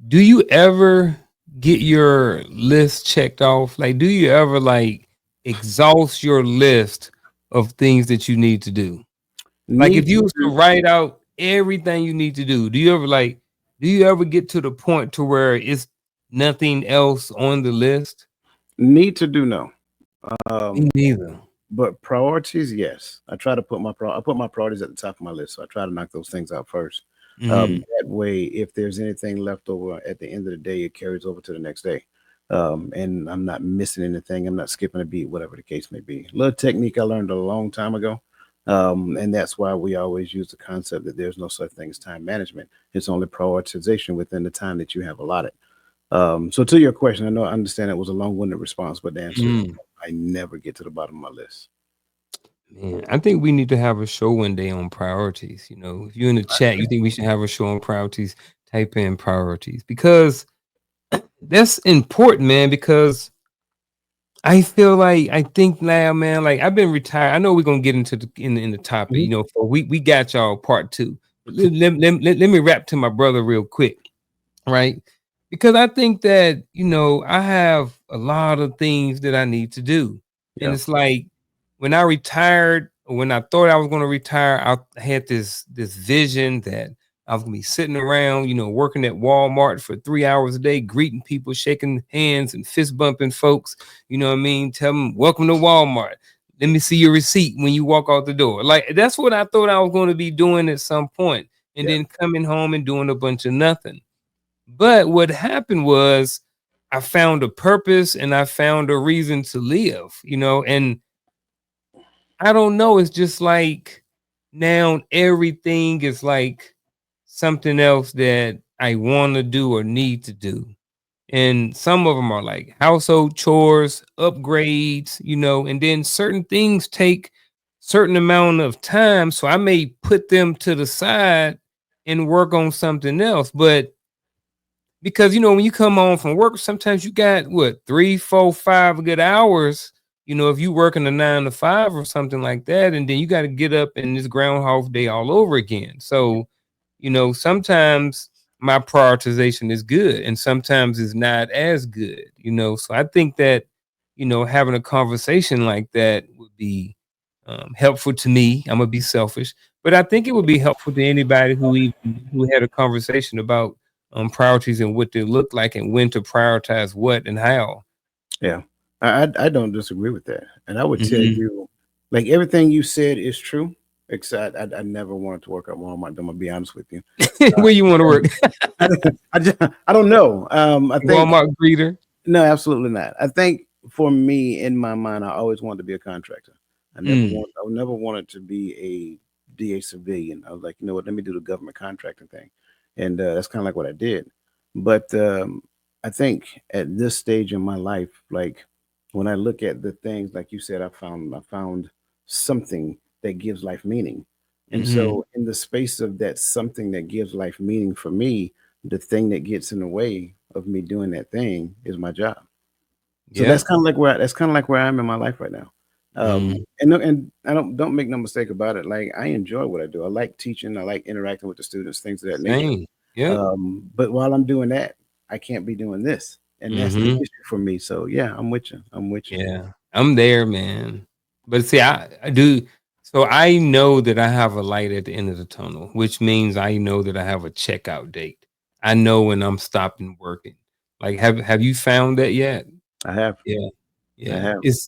do you ever get your list checked off? Like, do you ever like exhaust your list of things that you need to do? Like, if Need you was to to write out everything you need to do, do you ever get to the point to where it's nothing else on the list? need to do no. Me Um, neither. but priorities, yes. I try to I put my priorities at the top of my list. So I try to knock those things out first. Hmm. That way, if there's anything left over at the end of the day, it carries over to the next day. And I'm not missing anything. I'm not skipping a beat, whatever the case may be. A little technique I learned a long time ago. And that's why we always use the concept that there's no such thing as time management. It's only prioritization within the time that you have allotted. So to your question, I know I understand it was a long-winded response, but the answer is Mm. I never get to the bottom of my list. Man, I think we need to have a show one day on priorities. If you're in the chat, you think we should have a show on priorities, type in priorities because that's important, man. Because I think now, man, like I've been retired. I know we're gonna get into the topic, Mhm. for we got y'all part two. But let me wrap to my brother real quick, right? Because I think that, I have a lot of things that I need to do. And Yeah, it's like when I retired, or when I thought I was going to retire, I had this vision that I was going to be sitting around, working at Walmart for 3 hours a day, greeting people, shaking hands and fist bumping folks, you know what I mean? Tell them, welcome to Walmart. Let me see your receipt when you walk out the door. Like that's what I thought I was going to be doing at some point, and yeah, then coming home and doing a bunch of nothing. But what happened was I found a purpose and I found a reason to live, and I don't know. It's just like now everything is like something else that I want to do or need to do. And some of them are like household chores, upgrades, and then certain things take certain amount of time. So I may put them to the side and work on something else. But because when you come home from work, sometimes you got what 3, 4, 5 good hours. If you working a 9 to 5 or something like that, and then you got to get up and this Groundhog Day all over again. So, sometimes my prioritization is good, and sometimes it's not as good. So I think that having a conversation like that would be helpful to me. I'm gonna be selfish, but I think it would be helpful to anybody who had a conversation about priorities and what they look like and when to prioritize what and how. yeah. I don't disagree with that, and I would tell Mhm. you, like everything you said is true. Except I never wanted to work at Walmart. I'm gonna be honest with you. Where you want to work? I, I don't know. I think Walmart greeter. no, absolutely not. I think for me, in my mind, I always wanted to be a contractor. Mm. I never wanted to be a DA civilian. I was like, you know what? Let me do the government contracting thing, and that's kind of like what I did. But I think at this stage in my life, like when I look at the things, like you said, I found something that gives life meaning, and Mhm. so in the space of that something that gives life meaning for me, the thing that gets in the way of me doing that thing is my job. So Yeah. that's kind of like where I am in my life right now. Mm. And I don't make no mistake about it. Like I enjoy what I do. I like teaching. I like interacting with the students, things of that nature. Same. Yep. But while I'm doing that, I can't be doing this, and that's the Mhm. issue for me. So yeah, I'm with you. I'm with you. Yeah. I'm there, man. But see, I do. So I know that I have a light at the end of the tunnel, which means I know that I have a checkout date. I know when I'm stopping working. Like, have you found that yet? I have. Yeah. I Yeah. have. It's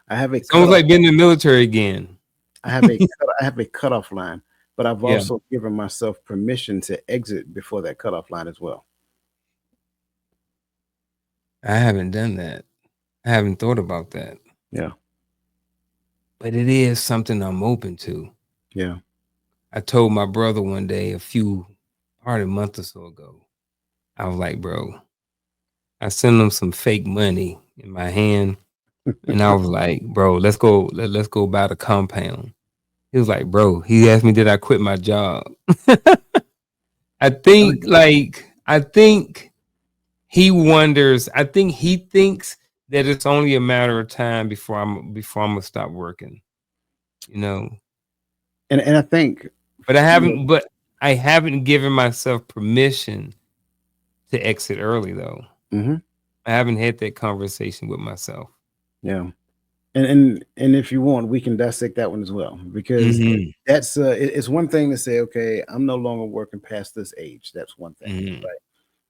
I have a it's almost cutoff. like being in the military again. I have a cutoff line, but I've Yeah. also given myself permission to exit before that cutoff line as well. I haven't done that. I haven't thought about that. Yeah. But it is something I'm open to. Yeah. I told my brother one day probably a month or so ago. I was like, bro, I sent him some fake money in my hand. And I was like, bro, let's go buy the compound. He was like, bro, he asked me, did I quit my job? I think I think he thinks that it's only a matter of time before I'm gonna stop working, you know. And I think But you know, I haven't given myself permission to exit early though. Hmm. I haven't had that conversation with myself. Yeah. And if you want, we can dissect that one as well, because Mhm. that's it's one thing to say, okay, I'm no longer working past this age. That's one thing, Mhm. right?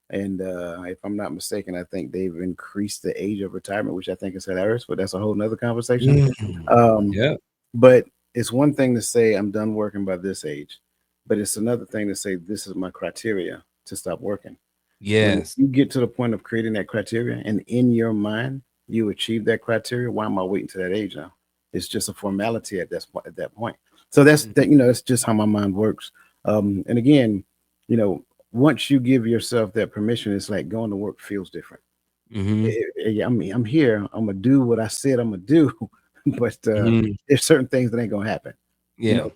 And if I'm not mistaken, I think they've increased the age of retirement, which I think is hilarious, but that's a whole nother conversation. Mm. Um, Yep. but it's one thing to say I'm done working by this age, but it's another thing to say this is my criteria to stop working. When Yes. you get to the point of creating that criteria and in your mind you achieve that criteria, why am I waiting to that age now? It's just a formality at that point. So that's Mm. that, that's just how my mind works. And again, you know, once you give yourself that permission, it's like going to work feels different. Mhm. Yeah, I mean, I'm here. I'm gonna do what I said I'm gonna do, but Mhm. there's certain things that ain't gonna happen. Yeah.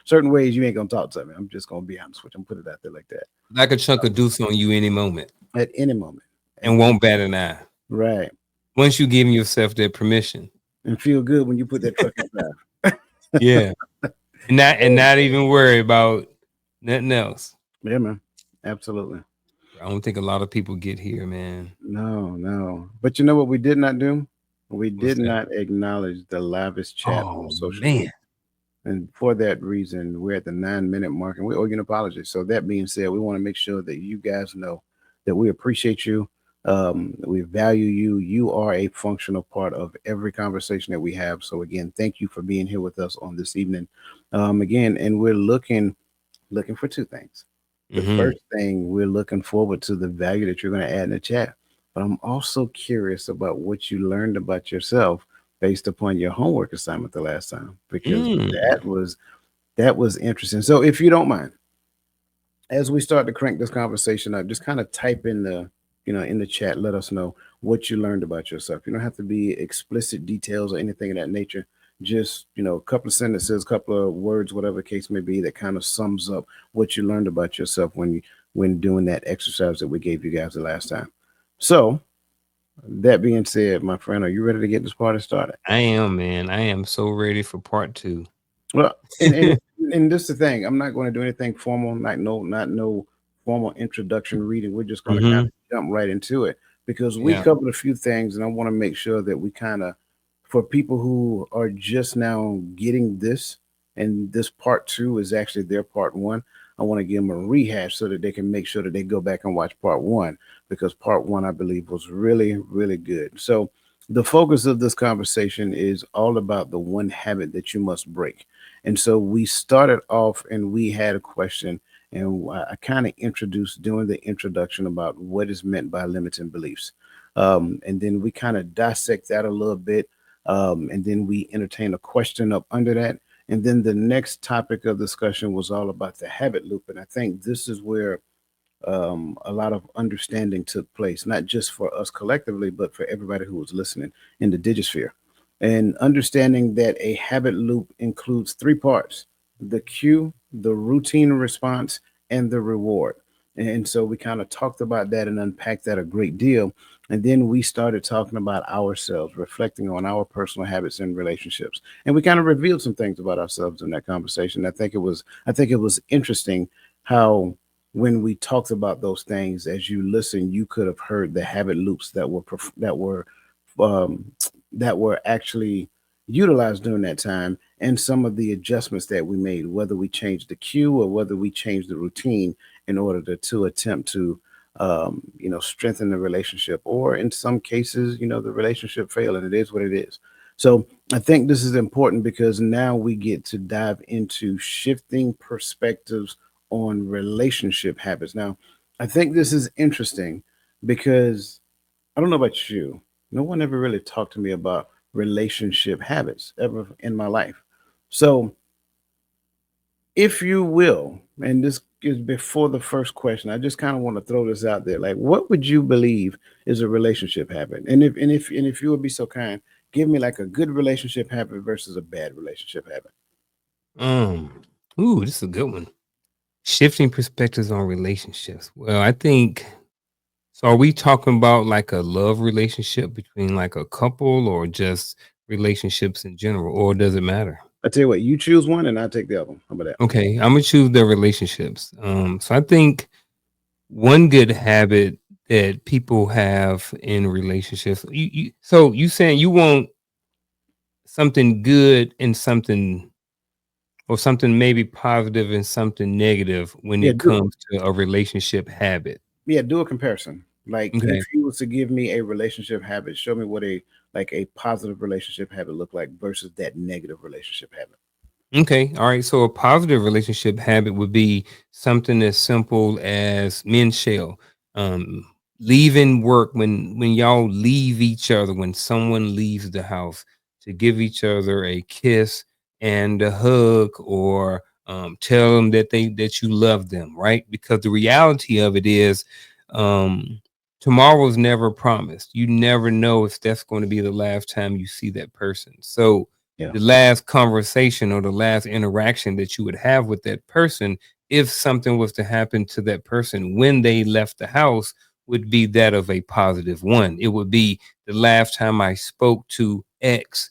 Certain ways you ain't gonna talk to me. I'm just gonna be honest with you. I'm put it out there like that Like a chunk of deuce on you any moment at any moment. At and any, won't bat an eye. right. Once you give yourself that permission. And feel good when you put that truck in drive. Yeah. And not even worry about nothing else. Yeah, man. Absolutely. I don't think a lot of people get here, man. No, no. But you know what we did not do? We What's did that? not acknowledge the lavish chat on Oh social man. media. And for that reason, we're at the 9-minute mark and we owe you an apology. So, that being said, we want to make sure that you guys know that we appreciate you. We value you. You are a functional part of every conversation that we have. So, again, thank you for being here with us on this evening. Again, and we're looking for two things. The Mhm. first thing, we're looking forward to the value that you're going to add in the chat. But I'm also curious about what you learned about yourself based upon your homework assignment the last time, because Mm. that was interesting. So if you don't mind, as we start to crank this conversation up, just kind of type in the chat, let us know what you learned about yourself. You don't have to be explicit details or anything of that nature. Just a couple of sentences, a couple of words, whatever the case may be, that kind of sums up what you learned about yourself when doing that exercise that we gave you guys the last time. So that being said, my friend, are you ready to get this party started? I am, man. I am so ready for part two. Well, and this is the thing. I'm not going to do anything formal, not no formal introduction reading. We're just going to kind Mhm. of jump right into it because we Yeah. covered a few things, and I want to make sure that we kind of, for people who are just now getting this, and this part two is actually their part one. I want to give them a rehash so that they can make sure that they go back and watch part one, because part one, I believe, was really, really good. So the focus of this conversation is all about the one habit that you must break. And so we started off and we had a question, and I kind of introduced during the introduction about what is meant by limiting beliefs. And then we kind of dissect that a little bit. And then we entertain a question up under that. And then the next topic of discussion was all about the habit loop. And I think this is where a lot of understanding took place, not just for us collectively, but for everybody who was listening in the digisphere. And understanding that a habit loop includes three parts: the cue, the routine response, and the reward. And so we kind of talked about that and unpacked that a great deal. And then we started talking about ourselves, reflecting on our personal habits and relationships. And we kind of revealed some things about ourselves in that conversation. I think it was interesting how, when we talked about those things, as you listen, you could have heard the habit loops um, that were actually utilized during that time, and some of the adjustments that we made, whether we changed the cue or whether we changed the routine in order to attempt to strengthen the relationship, or in some cases, the relationship failed, and it is what it is. So I think this is important because now we get to dive into shifting perspectives on relationship habits. Now, I think this is interesting because I don't know about you. No one ever really talked to me about relationship habits ever in my life. So, if you will, and this is before the first question, I just kind of want to throw this out there. Like, what would you believe is a relationship habit? And if you would be so kind, give me like a good relationship habit versus a bad relationship habit. Um. Ooh, this is a good one. Shifting perspectives on relationships. Well, I think so. Are we talking about like a love relationship between like a couple or just relationships in general, or does it matter? I tell you what, you choose one and I take the other one. How about that? Okay, I'm gonna choose the relationships. So I think one good habit. that people have in relationships? So you saying you want something good and something, or something maybe positive and something negative when Yeah, it comes to a relationship habit. do a comparison. Like if Okay. you was to give me a relationship habit, show me what a positive relationship habit look like versus that negative relationship habit. Okay. All right. So a positive relationship habit would be something as simple as men shall. Um, Leaving work, when y'all leave each other, when someone leaves the house, to give each other a kiss and a hug, or tell them that you love them, right? Because the reality of it is, um, tomorrow's never promised. You never know if that's going to be the last time you see that person. So Yeah, the last conversation or the last interaction that you would have with that person, if something was to happen to that person when they left the house, would be that of a positive one. It would be the last time I spoke to X,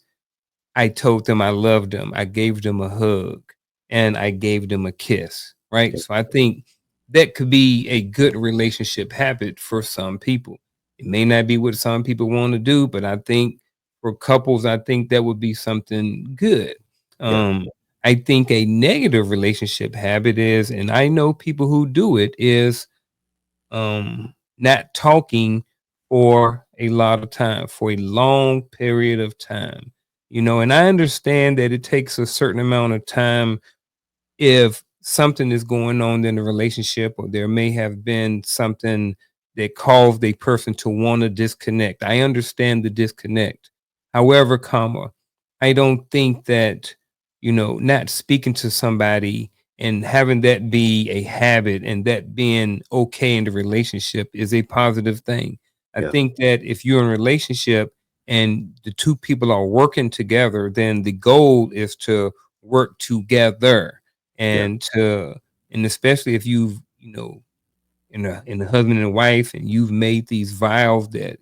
I told them I loved them. I gave them a hug and I gave them a kiss, right? yeah, So I think that could be a good relationship habit for some people. It may not be what some people want to do, but I think for couples, I think that would be something good. yeah, Um, I think a negative relationship habit is, and I know people who do it, is not talking for a lot of time, for a long period of time. And I understand that it takes a certain amount of time if something is going on in the relationship, or there may have been something that caused a person to want to disconnect. I understand the disconnect. However, I don't think that, not speaking to somebody and having that be a habit and that being okay in the relationship is a positive thing. I yeah, think that if you're in a relationship and the two people are working together, then the goal is to work together, yeah, and to, and especially if you've, in a husband and a wife, and you've made these vows that,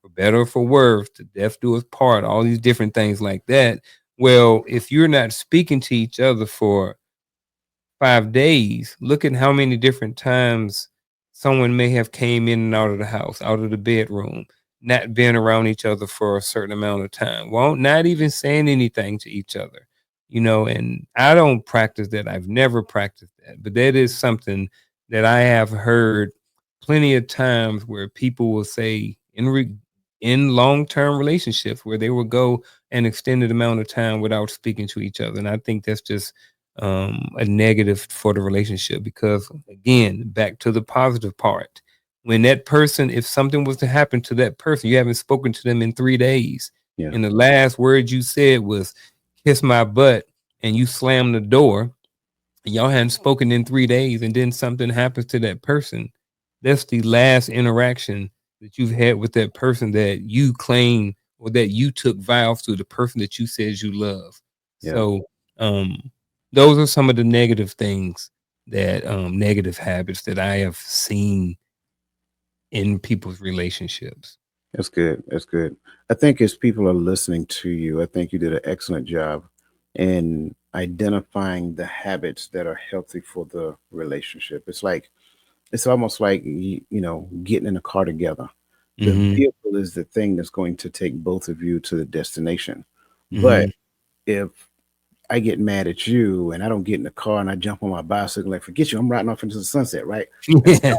for better or for worse, to death do us part, all these different things like that. Well, if you're not speaking to each other for 5 days, look at how many different times someone may have came in and out of the house, out of the bedroom, not being around each other for a certain amount of time. Well, not even saying anything to each other, and I don't practice that. I've never practiced that, but that is something that I have heard plenty of times where people will say in long-term relationships where they will go an extended amount of time without speaking to each other. And I think that's just a negative for the relationship, because again, back to the positive part, when that person, if something was to happen to that person, you haven't spoken to them in 3 days, yeah, and the last word you said was kiss my butt, and you slammed the door, and y'all hadn't spoken in 3 days, and then something happens to that person, that's the last interaction that you've had with that person that you claim, or that you took vows to, the person that you said you love. yeah. So um those are some of the negative things, that negative habits that I have seen in people's relationships. That's good. That's good. I think as people are listening to you, I think you did an excellent job in identifying the habits that are healthy for the relationship. It's almost like getting in a car together. The Mhm. vehicle is the thing that's going to take both of you to the destination. But Mhm. if I get mad at you and I don't get in the car and I jump on my bicycle and forget you, I'm riding off into the sunset, right? And Yeah.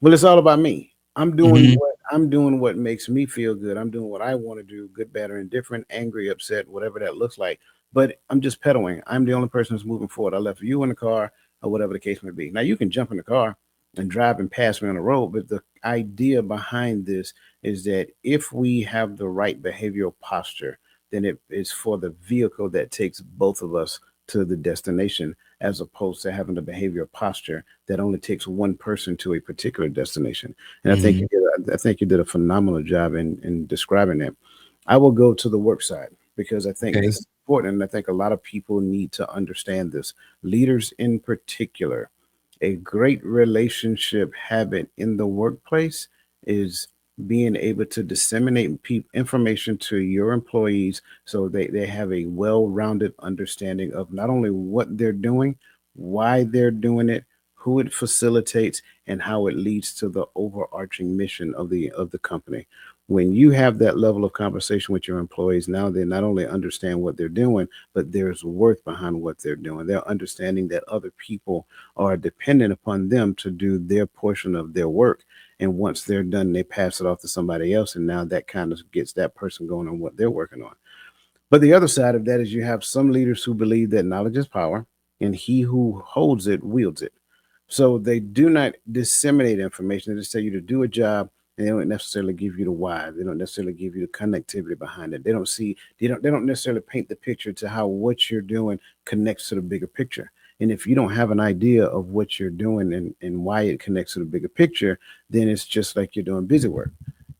well, it's all about me. Mhm. I'm doing what makes me feel good. I'm doing what I want to do, good, bad, or indifferent, angry, upset, whatever that looks like. But I'm just pedaling. I'm the only person who's moving forward. I left you in the car or whatever the case may be. Now you can jump in the car and drive and pass me on the road, but the idea behind this is that if we have the right behavioral posture, then it is for the vehicle that takes both of us to the destination, as opposed to having the behavioral posture that only takes one person to a particular destination. And Mhm. I think you did a phenomenal job in describing that. I will go to the work side because I think Okay. this is important, and I think a lot of people need to understand this. Leaders in particular, a great relationship habit in the workplace is being able to disseminate information to your employees so they have a well-rounded understanding of not only what they're doing, why they're doing it, who it facilitates, and how it leads to the overarching mission of the company. When you have that level of conversation with your employees, now they not only understand what they're doing, but there's worth behind what they're doing. They're understanding that other people are dependent upon them to do their portion of their work. And once they're done, they pass it off to somebody else. And now that kind of gets that person going on what they're working on. But the other side of that is you have some leaders who believe that knowledge is power, and he who holds it wields it. So they do not disseminate information. They just tell you to do a job, and they don't necessarily give you the why. They don't necessarily give you the connectivity behind it. They don't see. They don't necessarily paint the picture to how what you're doing connects to the bigger picture. And if you don't have an idea of what you're doing and why it connects to the bigger picture, then it's just like you're doing busy work,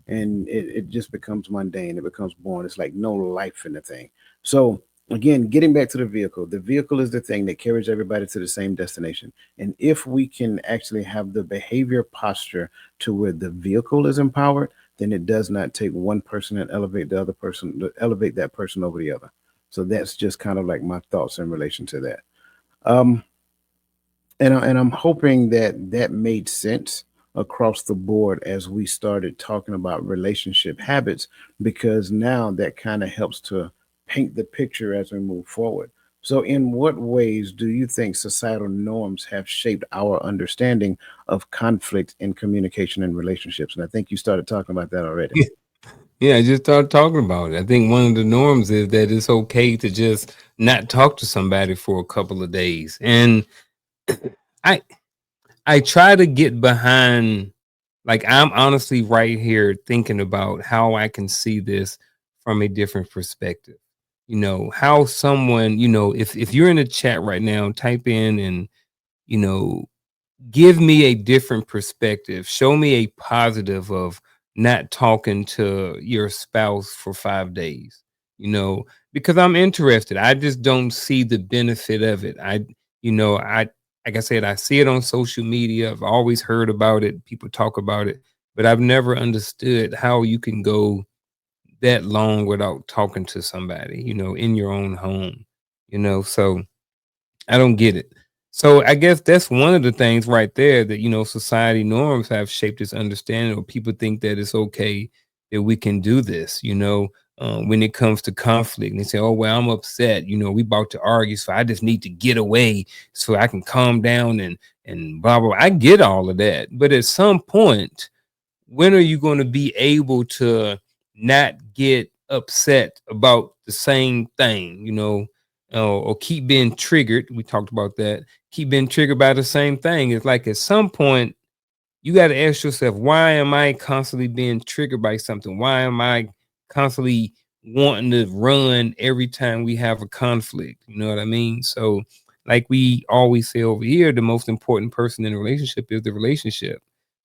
and it just becomes mundane. It becomes boring. It's like no life in the thing. So again, getting back to the vehicle is the thing that carries everybody to the same destination. And if we can actually have the behavior posture to where the vehicle is empowered, then it does not take one person and elevate the other person to elevate that person over the other. So that's just kind of like my thoughts in relation to that. Um, and I'm hoping that that made sense across the board as we started talking about relationship habits, because now that kind of helps to paint the picture as we move forward. So, in what ways do you think societal norms have shaped our understanding of conflict in communication and relationships? And I think you started talking about that already. Yeah, I just started talking about it. I think one of the norms is that it's okay to just not talk to somebody for a couple of days. And I I try to get behind, like, I'm honestly right here thinking about how I can see this from a different perspective. How someone, if you're in a chat right now, type in and, you know, give me a different perspective. Show me a positive of not talking to your spouse for 5 days, you know, because I'm interested. I just don't see the benefit of it. Like I said, I see it on social media. I've always heard about it. People talk about it, but I've never understood how you can go that long without talking to somebody, in your own home, so I don't get it. So I guess that's one of the things right there that society norms have shaped this understanding, or people think that it's okay that we can do this. When it comes to conflict, and they say, "Oh well, I'm upset. We about to argue, so I just need to get away so I can calm down and blah blah." I get all of that, but at some point, when are you going to be able to not get upset about the same thing, or keep being triggered? We talked about that. Keep being triggered by the same thing. It's like at some point, you got to ask yourself, why am I constantly being triggered by something? Why am I constantly wanting to run every time we have a conflict? You know what I mean? So, like we always say over here, the most important person in a relationship is the relationship,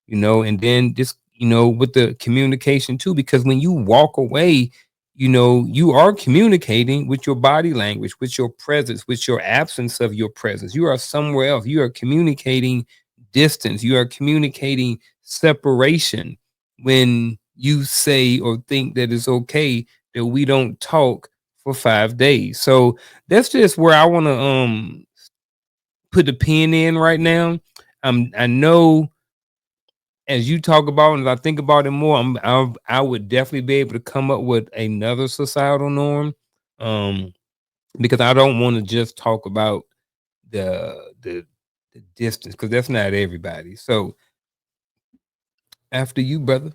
and then just, with the communication too, because when you walk away, you are communicating with your body language, with your presence, with your absence of your presence. You are somewhere else. You are communicating distance. You are communicating separation when you say or think that it's okay that we don't talk for 5 days. So that's just where I want to put the pin in right now. I know as you talk about and as I think about it more, I would definitely be able to come up with another societal norm, um, because I don't want to just talk about the distance, because that's not everybody. So after you, brother.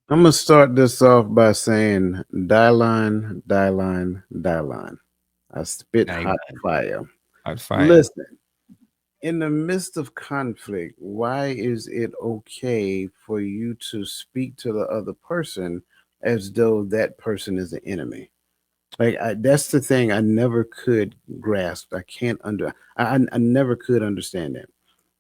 I'm gonna start this off by saying, die line, die line, die line. I spit Night hot fire. hot fire. Listen, in the midst of conflict, why is it okay for you to speak to the other person as though that person is the enemy? That's the thing I never could grasp. I can't under. I never could understand that.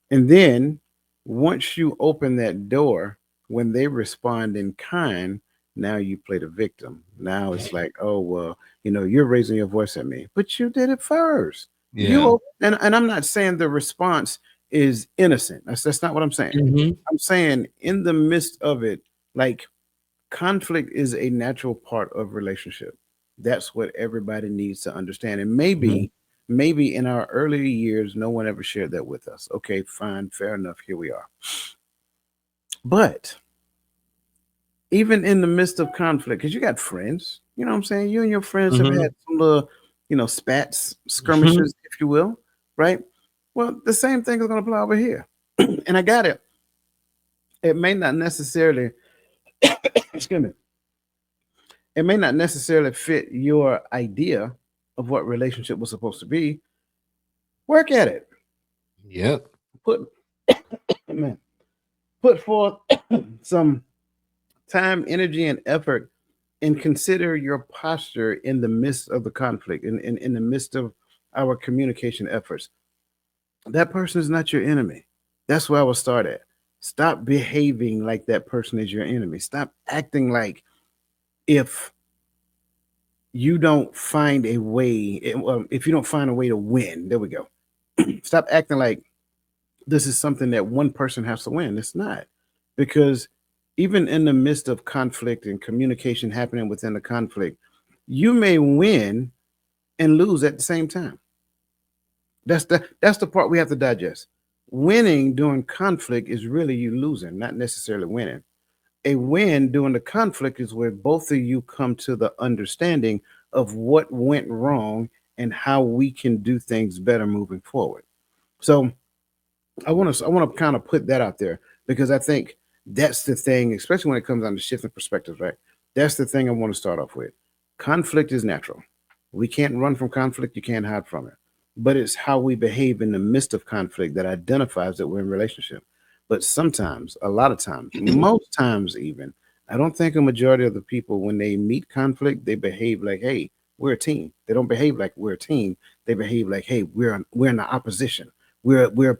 And then once you open that door, when they respond in kind, now you play the victim. Now it's like, oh well, you're raising your voice at me, but you did it first. Yeah. And I'm not saying the response is innocent. That's not what I'm saying. Mhm. I'm saying in the midst of it, like, conflict is a natural part of relationship. That's what everybody needs to understand. And Mhm. maybe Maybe in our early years, no one ever shared that with us. Okay, fine, fair enough. Here we are. But even in the midst of conflict, because you got friends, you know what I'm saying? You and your friends have Mhm. had some little, spats, Mhm. skirmishes, if you will, right? Well, the same thing is going to apply over here. And I got it. It may not necessarily, excuse me, it may not necessarily fit your idea of what relationship was supposed to be. Work at it. Yep. Put, man, put forth some time, energy, and effort, and consider your posture in the midst of the conflict, in the midst of our communication efforts. That person is not your enemy. That's where I will start at. Stop behaving like that person is your enemy. Stop acting like if you don't find a way, if you don't find a way to win, there we go. Stop acting like this is something that one person has to win. It's not. Because even in the midst of conflict and communication happening within the conflict, you may win and lose at the same time. That's the part we have to digest. Winning during conflict is really you losing, not necessarily winning. A win during the conflict is where both of you come to the understanding of what went wrong and how we can do things better moving forward. So I want to kind of put that out there because I think that's the thing, especially when it comes down to shifting perspectives, right? That's the thing I want to start off with. Conflict is natural. We can't run from conflict, you can't hide from it. But it's how we behave in the midst of conflict that identifies that we're in a relationship. But sometimes, a lot of times, most times even, I don't think a majority of the people when they meet conflict, they behave like, hey, we're a team. They don't behave like we're a team. They behave like, hey, we're in the opposition. We're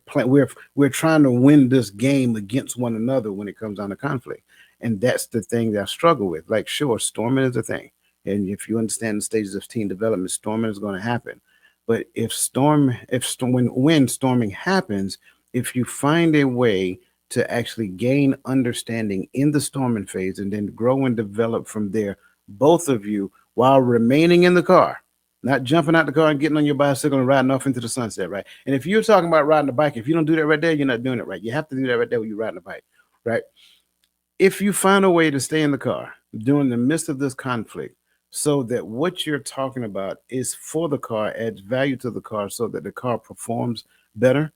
trying to win this game against one another when it comes down to conflict, and that's the thing that I struggle with. Like, sure, storming is a thing, and if you understand the stages of team development, storming is going to happen. But when storming happens, if you find a way to actually gain understanding in the storming phase and then grow and develop from there, both of you while remaining in the car, not jumping out the car and getting on your bicycle and riding off into the sunset, right? And if you're talking about riding a bike, if you don't do that right there, you're not doing it right. You have to do that right there when you're riding a bike, right? If you find a way to stay in the car during the midst of this conflict so that what you're talking about is for the car, adds value to the car so that the car performs better,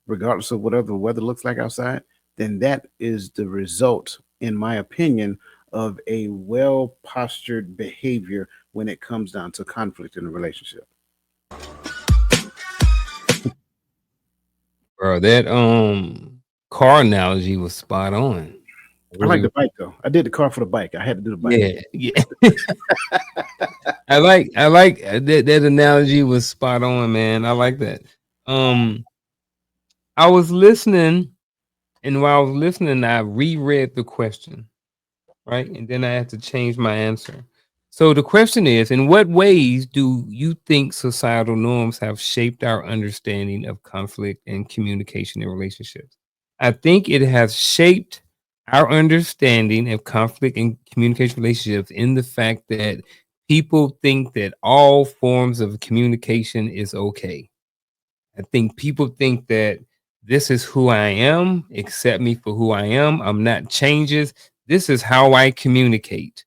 regardless of whatever the weather looks like outside, then that is the result, in my opinion, of a well postured behavior when it comes down to conflict in a relationship. Bro, that car analogy was spot on. I like Really, the bike though. I did the car for the bike. I had to do the bike. yeah, yeah. I like that analogy was spot on, man. I like that. Um, I was listening, and while I was listening, I reread the question, right? And then I had to change my answer. So the question is, in what ways do you think societal norms have shaped our understanding of conflict and communication in relationships? I think it has shaped our understanding of conflict and communication relationships in the fact that people think that all forms of communication is okay. I think people think that this is who I am, accept me for who I am. I'm not changes. This is how I communicate.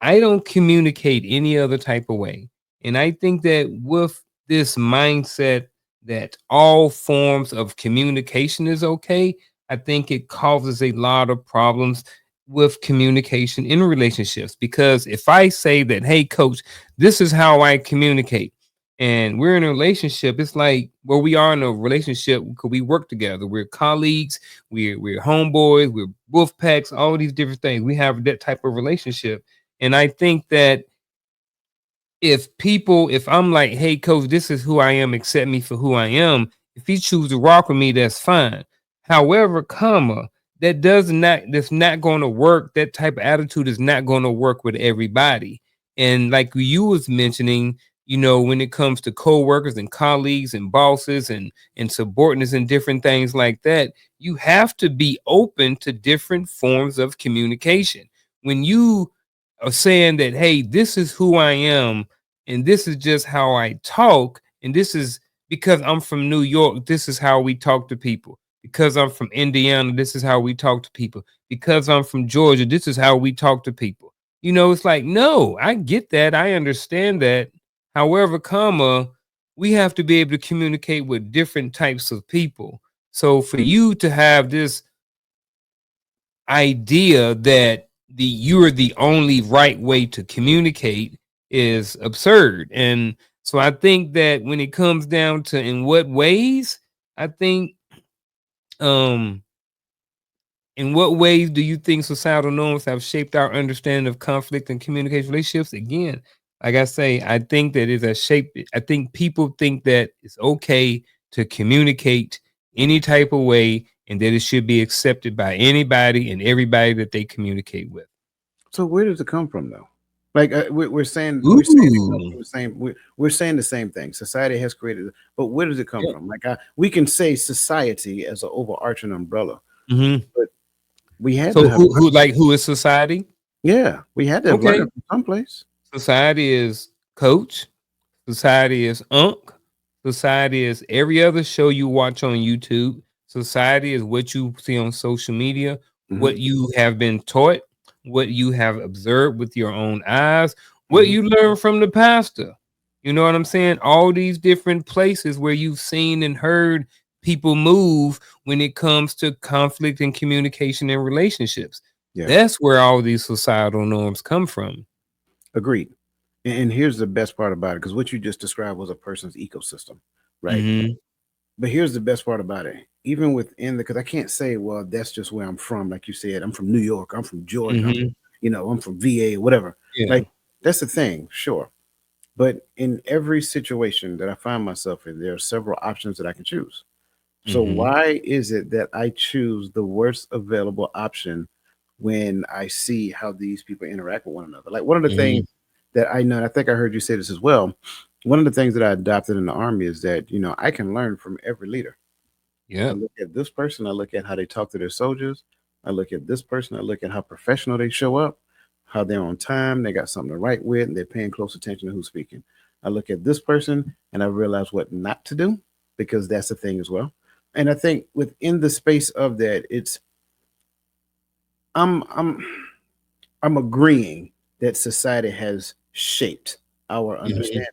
I don't communicate any other type of way. And I think that with this mindset that all forms of communication is okay, I think it causes a lot of problems with communication in relationships. Because if I say that, hey, coach, this is how I communicate, and we're in a relationship, it's like where we are in a relationship because we work together. We're colleagues, we're homeboys, we're wolf packs, all these different things. We have that type of relationship, and I think that if I'm like, hey, coach, this is who I am, accept me for who I am. If he chooses to rock with me, that's fine. However, that's not going to work. That type of attitude is not going to work with everybody. And like you was mentioning, when it comes to coworkers and colleagues and bosses and subordinates and different things like that, you have to be open to different forms of communication. When you are saying that, hey, this is who I am and this is just how I talk, And this is because I'm from New York, this is how we talk to people. Because I'm from Indiana, this is how we talk to people. Because I'm from Georgia, this is how we talk to people. You know, it's like, no, I get that. I understand that. However, comma, we have to be able to communicate with different types of people. So for you to have this idea that you're the only right way to communicate is absurd. And so I think that when it comes down to in what ways, I think um in what ways do you think societal norms have shaped our understanding of conflict and communication relationships? Again, like I say, I think that it's a shape. I think people think that it's okay to communicate any type of way and that it should be accepted by anybody and everybody that they communicate with. So where does it come from though? Like we're saying it comes Ooh. from the same. We're saying the same thing. Society has created, it, but where does it come Yeah. from? Like we can say society as an overarching umbrella, Mhm. but we had So to have learned. who is society? Yeah, we had to have learned Okay. from someplace. Society is coach. Society is Unk. Society is every other show you watch on YouTube. Society is what you see on social media, Hmm. what you have been taught, what you have observed with your own eyes, what Hmm. you learn from the pastor. You know what I'm saying? All these different places where you've seen and heard people move when it comes to conflict and communication and relationships. Yeah, That's where all these societal norms come from. agreed. And here's the best part about it, because what you just described was a person's ecosystem, right? Mhm. But here's the best part about it. Even within the, because I can't say, well, that's just where I'm from. Like you said, I'm from New York, I'm from Georgia, Mhm. I'm from VA, whatever. Yeah. Like that's the thing, sure. But in every situation that I find myself in, there are several options that I can choose. So Mhm. why is it that I choose the worst available option when I see how these people interact with one another? Like one of the Mhm. things that I know, and I think I heard you say this as well. One of the things that I adopted in the army is that, I can learn from every leader. I Yep. look at this person, I look at how they talk to their soldiers. I look at this person, I look at how professional they show up, how they're on time, they got something to write with, and they're paying close attention to who's speaking. I look at this person and I realize what not to do because that's the thing as well. And I think within the space of that, it's I'm I'm I'm agreeing that society has shaped our Mhm. understanding.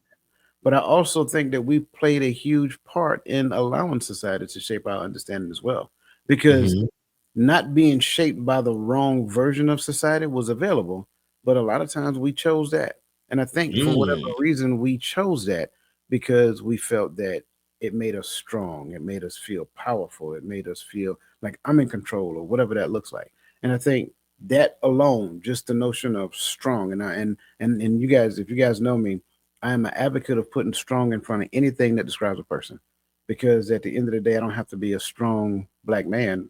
But I also think that we played a huge part in allowing society to shape our understanding as well. Because Mhm. not being shaped by the wrong version of society was available, but a lot of times we chose that. And I think for whatever Mm. reason we chose that because we felt that it made us strong, it made us feel powerful, it made us feel like I'm in control or whatever that looks like. And I think that alone, just the notion of strong, and you guys, if you guys know me, I am an advocate of putting strong in front of anything that describes a person. Because at the end of the day, I don't have to be a strong black man.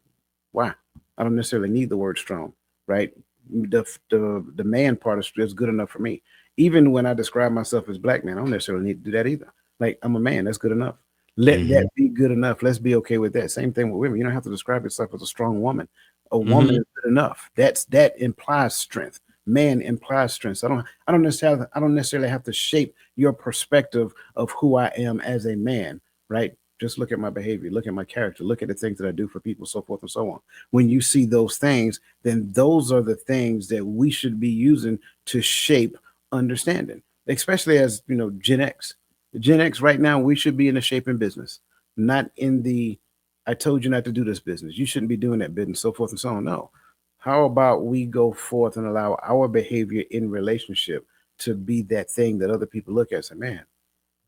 Why? I don't necessarily need the word strong, right? The man part is good enough for me. Even when I describe myself as black man, I don't necessarily need to do that either. Like I'm a man, that's good enough. Let that Mhm. be good enough. Let's be okay with that. Same thing with women. You don't have to describe yourself as a strong woman. A woman Mhm. is good enough. That implies strength. Man implies strength. So I don't necessarily have to shape your perspective of who I am as a man, right? Just look at my behavior, look at my character, look at the things that I do for people, so forth and so on. When you see those things, then those are the things that we should be using to shape understanding, especially as Gen X. Gen X right now, we should be in the shaping business, not in the I told you not to do this business. You shouldn't be doing that business, so forth and so on. No. How about we go forth and allow our behavior in relationship to be that thing that other people look at and say, man,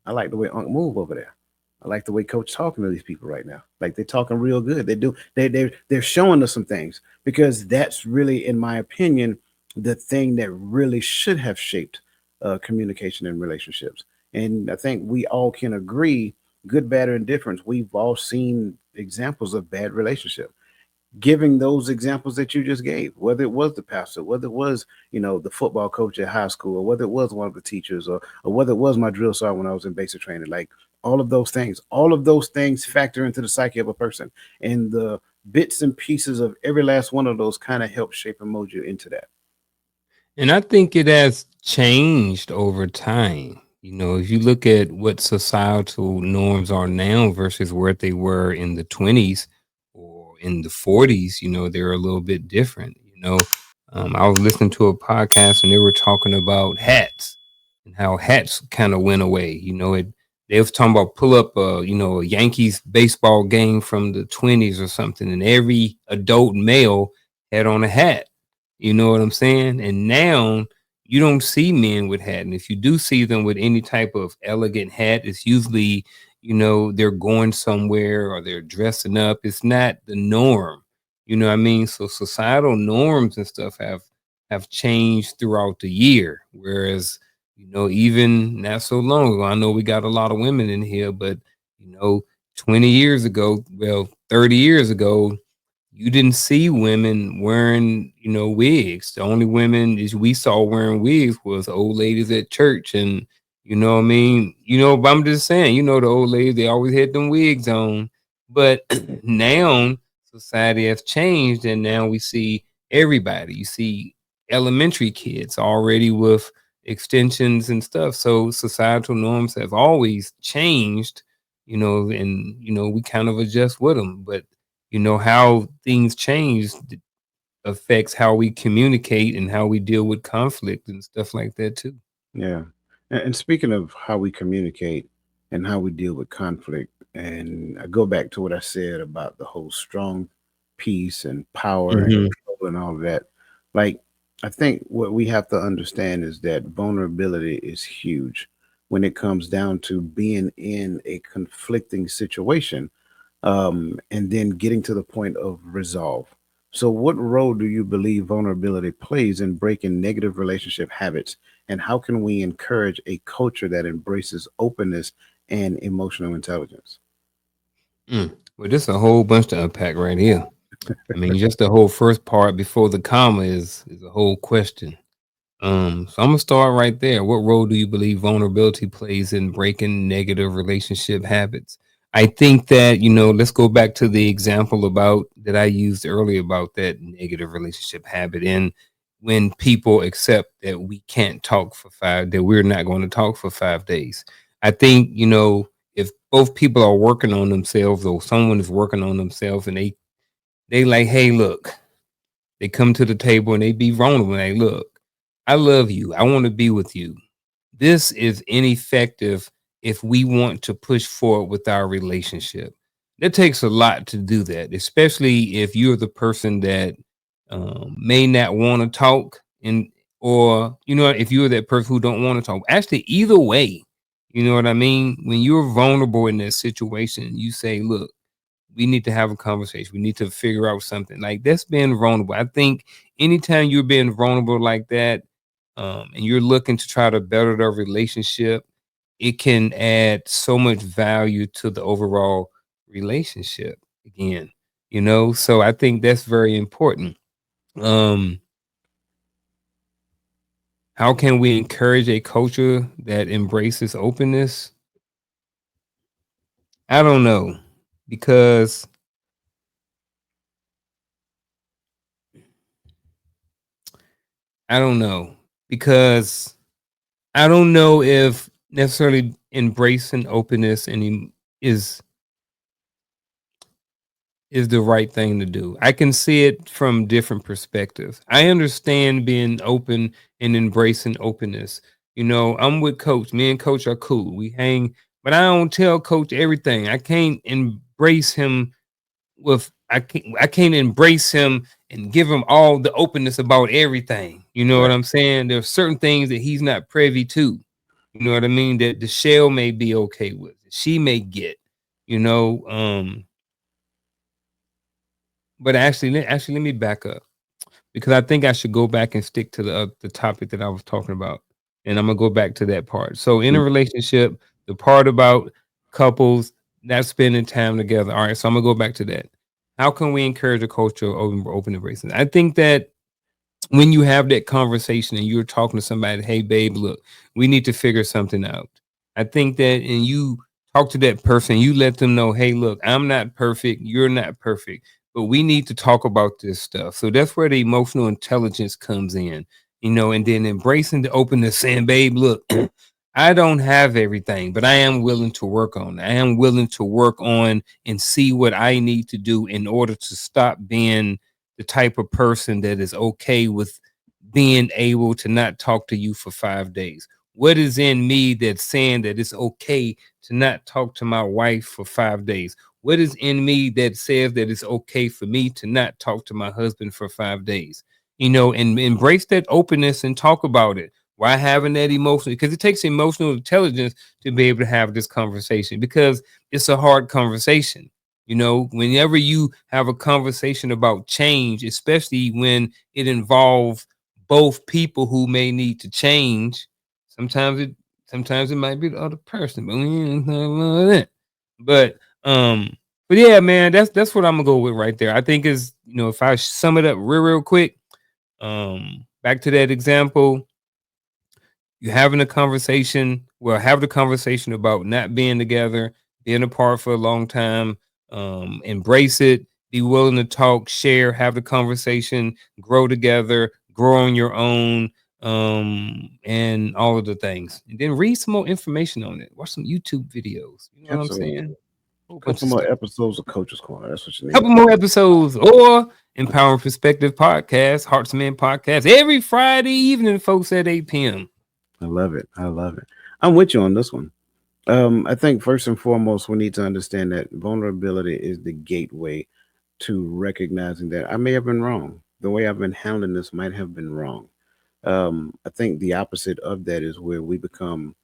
I like the way Unc move over there. I like the way Coach talking to these people right now. Like they're talking real good. They do. They're showing us some things because that's really, in my opinion, the thing that really should have shaped communication and relationships. And I think we all can agree, good, bad, or indifference. We've all seen examples of bad relationship giving those examples that you just gave, whether it was the pastor, whether it was, the football coach at high school, or whether it was one of the teachers, or whether it was my drill sergeant when I was in basic training, like all of those things factor into the psyche of a person. And the bits and pieces of every last one of those kind of help shape and mold you into that. And I think it has changed over time. If you look at what societal norms are now versus where they were in the 20s or in the 40s, they're a little bit different. I was listening to a podcast and they were talking about hats and how hats kind of went away. They was talking about pull up a Yankees baseball game from the 20s or something, and every adult male had on a hat. You know what I'm saying? And now you don't see men with hat. And if you do see them with any type of elegant hat, it's usually, they're going somewhere or they're dressing up. It's not the norm. You know what I mean? So societal norms and stuff have changed throughout the year. Whereas, even not so long ago, I know we got a lot of women in here, but you know, 20 years ago, well, 30 years ago, you didn't see women wearing, wigs. The only women is we saw wearing wigs was old ladies at church. And you know what I mean? But I'm just saying, the old ladies, they always had them wigs on. But now society has changed and now we see everybody. You see elementary kids already with extensions and stuff. So societal norms have always changed, and we kind of adjust with them. But how things change affects how we communicate and how we deal with conflict and stuff like that too. Yeah. And speaking of how we communicate and how we deal with conflict, and I go back to what I said about the whole strong peace and power and Hmm. control and all of that. Like, I think what we have to understand is that vulnerability is huge when it comes down to being in a conflicting situation, and then getting to the point of resolve. So, what role do you believe vulnerability plays in breaking negative relationship habits? And how can we encourage a culture that embraces openness and emotional intelligence? Well, this is a whole bunch to unpack right here. I mean, just the whole first part before the comma is a whole question. So I'm gonna start right there. What role do you believe vulnerability plays in breaking negative relationship habits? I think that, let's go back to the example about that I used earlier about that negative relationship habit. And when people accept that we can't talk for that we're not going to talk for 5 days. I think, if both people are working on themselves or someone is working on themselves and they like, hey, look, they come to the table and they be vulnerable. And they look, I love you. I want to be with you. This is ineffective if we want to push forward with our relationship. It takes a lot to do that, especially if you're the person that may not want to talk, and or if you're that person who don't want to talk. Actually, either way, you know what I mean. When you're vulnerable in that situation, you say, "Look, we need to have a conversation. We need to figure out something." Like that's being vulnerable. I think anytime you're being vulnerable like that, and you're looking to try to better the relationship, it can add so much value to the overall relationship again. So I think that's very important. Um, how can we encourage a culture that embraces openness? I don't know because I don't know because I don't know if necessarily embracing openness is is the right thing to do. I can see it from different perspectives. I understand being open and embracing openness. I'm with Coach. Me and Coach are cool. We hang, but I don't tell Coach everything. I can't embrace him I can't embrace him and give him all the openness about everything. You know what Right. I'm saying? There's certain things that he's not privy to. You know what I mean? That the shell may be okay with. She may get, you know. But actually, let me back up because I think I should go back and stick to the topic that I was talking about, and I'm gonna go back to that part. So, in a Mm. relationship, the part about couples not spending time together. All right, so I'm gonna go back to that. How can we encourage a culture of open embracing? I think that when you have that conversation and you're talking to somebody, hey babe, look, we need to figure something out. I think that and you talk to that person, you let them know, hey, look, I'm not perfect, you're not perfect, but we need to talk about this stuff. So that's where the emotional intelligence comes in, and then embracing the openness, saying, babe, look, I don't have everything, but I am willing to work on it. I am willing to work on and see what I need to do in order to stop being the type of person that is okay with being able to not talk to you for 5 days. What is in me that's saying that it's okay to not talk to my wife for 5 days? What is in me that says that it's okay for me to not talk to my husband for 5 days? And embrace that openness and talk about it. Why having that emotional? Because it takes emotional intelligence to be able to have this conversation because it's a hard conversation. Whenever you have a conversation about change, especially when it involves both people who may need to change, sometimes it sometimes it might be the other person, but we ain't talking about that. But but yeah, man, that's what I'm gonna go with right there. I think is if I sum it up real quick, back to that example, you're having a conversation. Well, have the conversation about not being together, being apart for a long time. Embrace it. Be willing to talk, share, have the conversation, grow together, grow on your own, and all of the things. And then read some more information on it. Watch some YouTube videos. You know what I'm Absolutely. saying? Whole bunch Couple of more stuff. episodes of Coach's Corner. That's what you need. Couple more episodes or Empowering Perspective Podcast, Hearts Men Podcast, every Friday evening, folks, at 8 p.m. I love it. I love it. I'm with you on this one. I think first and foremost, we need to understand that vulnerability is the gateway to recognizing that I may have been wrong. The way I've been handling this might have been wrong. I think the opposite of that is where we become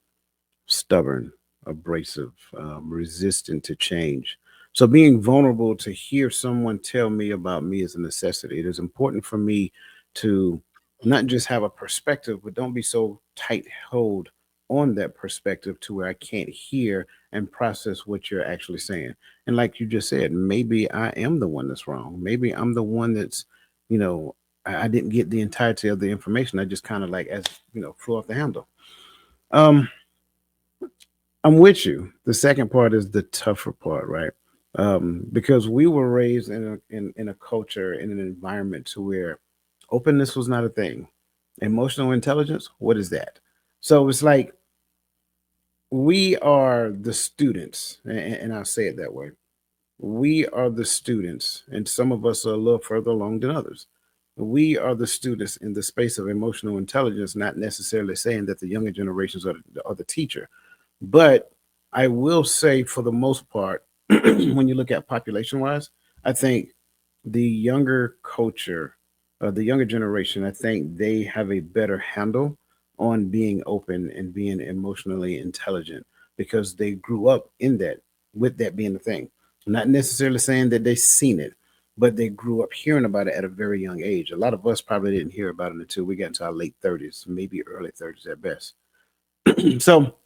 stubborn, abrasive, resistant to change. So, being vulnerable to hear someone tell me about me is a necessity. It is important for me to not just have a perspective, but don't be so tight held on that perspective to where I can't hear and process what you're actually saying. And like you just said, maybe I am the one that's wrong. Maybe I'm the one that's, you know, I didn't get the entirety of the information. I just kind of like, as flew off the handle. Um, I'm with you. The second part is the tougher part, right? Because we were raised in a culture, in an environment to where openness was not a thing. Emotional intelligence, what is that? So it's like we are the students, and I'll say it that way. We are the students, and some of us are a little further along than others. We are the students in the space of emotional intelligence, not necessarily saying that the younger generations are the teacher. But I will say, for the most part, when you look at population wise, I think the younger culture, the younger generation, I think they have a better handle on being open and being emotionally intelligent because they grew up in that, with that being the thing. I'm not necessarily saying that they've seen it, but they grew up hearing about it at a very young age. A lot of us probably didn't hear about it until we got into our late 30s, maybe early 30s at best. So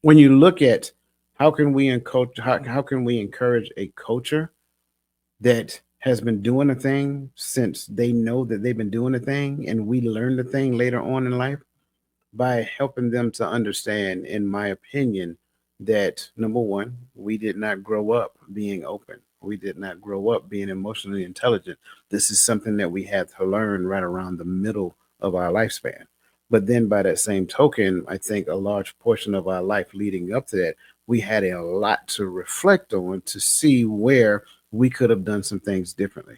when you look at how can we encourage a culture that has been doing a thing since they know that they've been doing a thing and we learn the thing later on in life by helping them to understand, in my opinion, that number one, we did not grow up being open. We did not grow up being emotionally intelligent. This is something that we had to learn right around the middle of our lifespan. But then, by that same token, I think a large portion of our life leading up to that, we had a lot to reflect on to see where we could have done some things differently.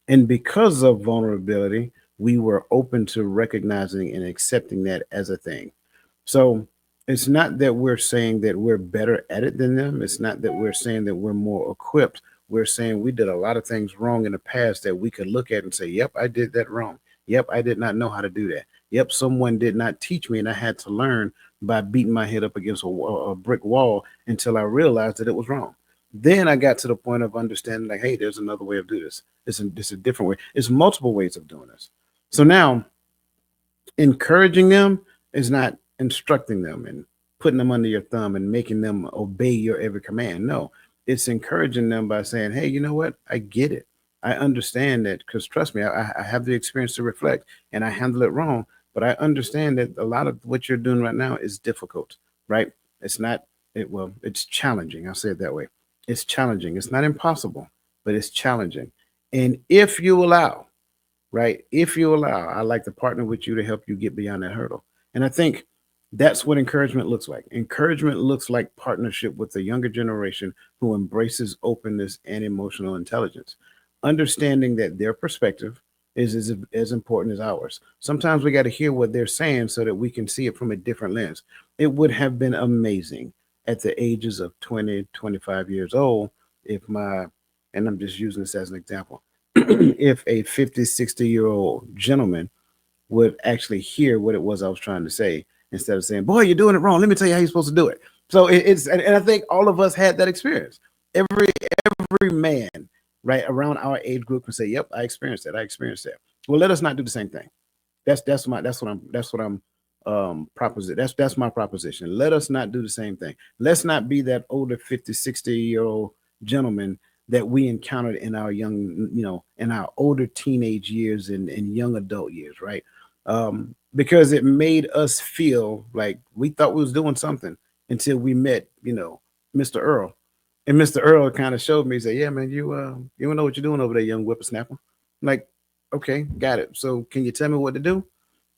And because of vulnerability, we were open to recognizing and accepting that as a thing. So it's not that we're saying that we're better at it than them. It's not that we're saying that we're more equipped. We're saying we did a lot of things wrong in the past that we could look at and say, yep, I did that wrong. Yep, I did not know how to do that. Yep, someone did not teach me and I had to learn by beating my head up against a brick wall until I realized that it was wrong. Then I got to the point of understanding, like, hey, there's another way of doing this. It's a different way. It's multiple ways of doing this. So now encouraging them is not instructing them and putting them under your thumb and making them obey your every command. No, it's encouraging them by saying, hey, you know what? I get it. I understand that because trust me, I have the experience to reflect and I handle it wrong. But I understand that a lot of what you're doing right now is difficult, right? It's not, it's challenging. I'll say it that way. It's challenging. It's not impossible, but it's challenging. And if you allow, right? If you allow, I like to partner with you to help you get beyond that hurdle. And I think That's what encouragement looks like. Encouragement looks like partnership with the younger generation who embraces openness and emotional intelligence, understanding that their perspective is as important as ours. Sometimes we got to hear what they're saying so that we can see it from a different lens. It would have been amazing at the ages of 20, 25 years old if my, and I'm just using this as an example, if a 50, 60-year-old gentleman would actually hear what it was I was trying to say instead of saying, "Boy, you're doing it wrong. Let me tell you how you're supposed to do it." So it's and I think all of us had that experience. Every man right around our age group can say, "Yep, I experienced that. I experienced that." Well, let us not do the same thing. That's what I'm proposition. That's my proposition. Let us not do the same thing. Let's not be that older 50, 60-year-old gentleman that we encountered in our young, in our older teenage years and young adult years, right? Because it made us feel like we thought we was doing something until we met, Mr. Earl. And Mr. Earl kind of showed me, he said, "Yeah, man, you don't know what you're doing over there, young whippersnapper." I'm like, "Okay, got it. So can you tell me what to do?"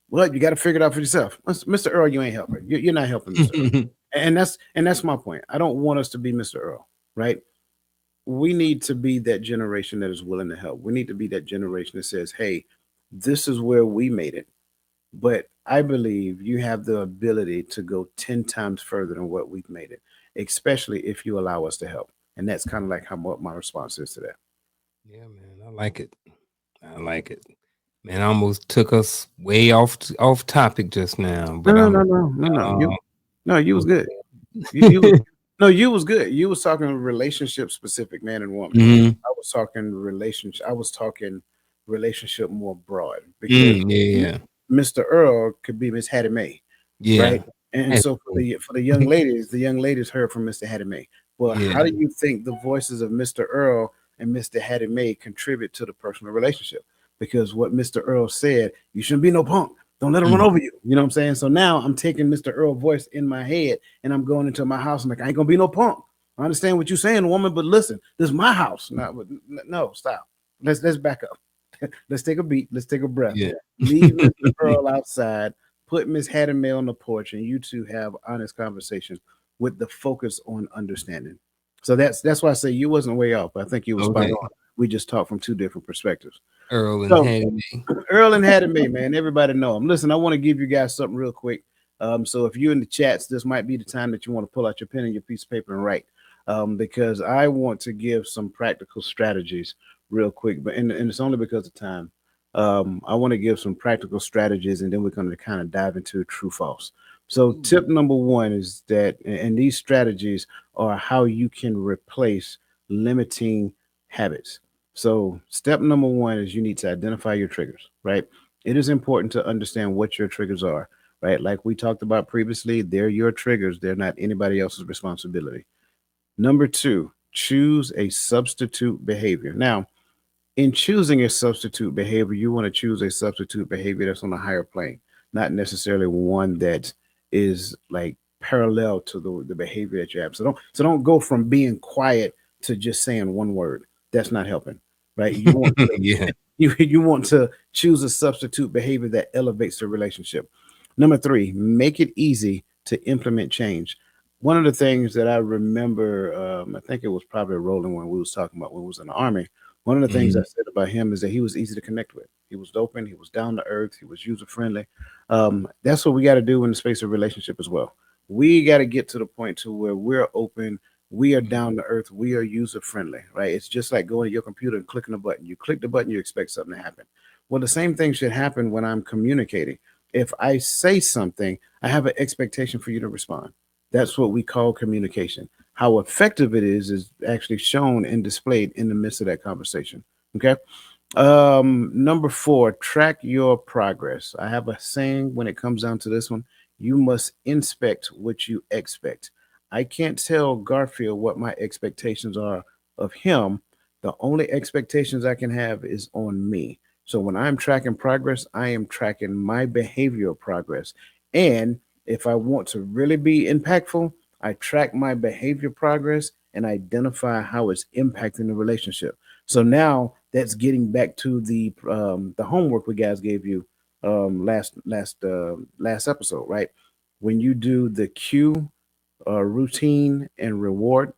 "Well, you got to figure it out for yourself." "Mr. Earl, you ain't helping. You're not helping, Mr. Earl." And that's my point. I don't want us to be Mr. Earl, right? We need to be that generation that is willing to help. We need to be that generation that says, "Hey, this is where we made it, but I believe you have the ability to go 10 times further than what we've made it, especially if you allow us to help." And that's kind of like how what my response is to that. Yeah, man, I like it. I like it. Man, I almost took us way off topic just now, No, but no, I'm no, no, no, no. uh, You was good. You was no, you was good. You was talking relationship specific, man and woman. Mhm. I was talking relationship. I was talking relationship more broad because Yeah, Mr. Earl could be Miss Hattie Mae, yeah. right? And That's so for cool. the the young ladies heard from Mr. Hattie Mae. Well, Yeah. how do you think the voices of Mr. Earl and Mr. Hattie Mae contribute to the personal relationship? Because what Mr. Earl said, you shouldn't be no punk. Don't let her run Mhm. over you. You know what I'm saying? So now I'm taking Mr. Earl voice in my head and I'm going into my house. I'm like, I ain't gonna be no punk. I understand what you're saying, woman, but listen, this is my house. No, stop. Let's back up. Let's take a beat. Let's take a breath. Yeah. Leave Mr. Earl outside. Put Miss Hattie Mae on the porch, and you two have honest conversations with the focus on understanding. So that's why I say you wasn't way off. I think you were spot Okay. on. We just talked from two different perspectives. Earl and So Hattie. Earl and Hattie Mae, man, everybody know him. Listen, I want to give you guys something real quick. So if you're in the chats, this might be the time that you want to pull out your pen and your piece of paper and write, because I want to give some practical strategies real quick. But and it's only because of time. I want to give some practical strategies, and then we're going to kind of dive into true false. So Ooh. tip number one is that, and these strategies are how you can replace limiting habits. So, step number one is you need to identify your triggers, right? It is important to understand what your triggers are, right? Like we talked about previously, they're your triggers, they're not anybody else's responsibility. Number two, choose a substitute behavior. Now, in choosing a substitute behavior, you want to choose a substitute behavior that's on a higher plane, not necessarily one that is like parallel to the behavior that you have. So don't go from being quiet to just saying one word. That's not helping, right? You want to Yeah. you want to choose a substitute behavior that elevates the relationship. Number three, make it easy to implement change. One of the things that I remember, I think it was probably Roland when we was talking about when we was in the army. One of the things I Mhm. said about him is that he was easy to connect with. He was open. He was down to earth. He was user friendly. That's what we got to do in the space of relationship as well. We got to get to the point to where we're open. We are down to earth. We are user friendly, right? It's just like going to your computer and clicking a button. You click the button, you expect something to happen. Well, the same thing should happen when I'm communicating. If I say something, I have an expectation for you to respond. That's what we call communication. How effective it is actually shown and displayed in the midst of that conversation. Okay. Number four, track your progress. I have a saying when it comes down to this one: you must inspect what you expect. I can't tell Garfield what my expectations are of him. The only expectations I can have is on me. So when I'm tracking progress, I am tracking my behavioral progress. And if I want to really be impactful, I track my behavior progress and identify how it's impacting the relationship. So now that's getting back to the homework we guys gave you last episode, right? when you do the cue, routine, and reward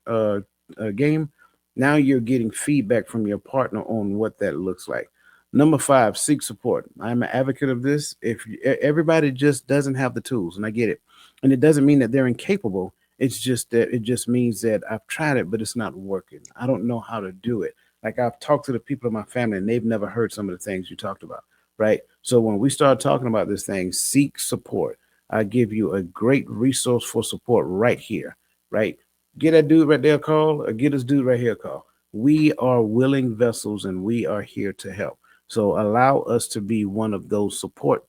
game, now you're getting feedback from your partner on what that looks like. Number five, seek support. I'm an advocate of this. If everybody just doesn't have the tools, and I get it, and it doesn't mean that they're incapable. It's just that it just means that I've tried it, but it's not working. I don't know how to do it. Like I've talked to the people in my family, and they've never heard some of the things you talked about, right? So when we start talking about this thing, seek support. I give you a great resource for support right here, right? Get that dude right there a call, or get this dude right here a call. We are willing vessels, and we are here to help. So allow us to be one of those support